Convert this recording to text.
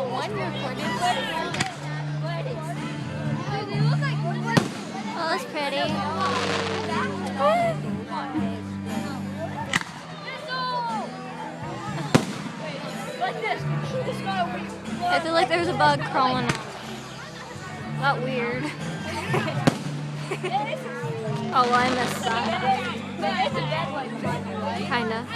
got one recorded. Oh, that's pretty. I feel like there's a bug crawling on. Not weird. Oh, well, I missed that. Kinda.